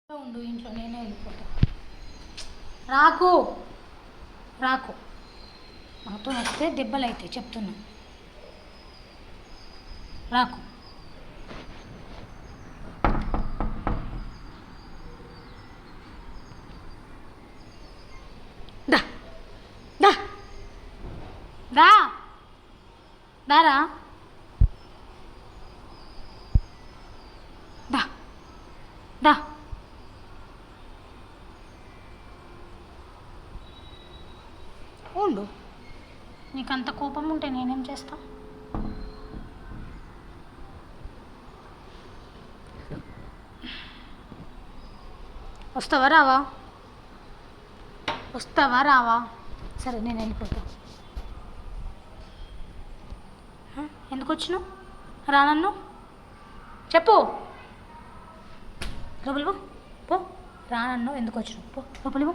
ఉండు ఇంట్లో నేనే వెళ్ళిపోతా. రాకు రాకు నాతో వస్తే దెబ్బలు అవుతాయి చెప్తున్నా. రాకు దా దా దా దారా దా దా ఉండు. నీకు అంత కోపం ఉంటే నేనేం చేస్తా? వస్తావా రావా? వస్తావా రావా? సరే నేను వెళ్ళిపోతా. ఎందుకు వచ్చినావు? రానన్ను చెప్పు. లోపలి పో. రానన్ను ఎందుకు వచ్చినావు? పో లోపలి పో.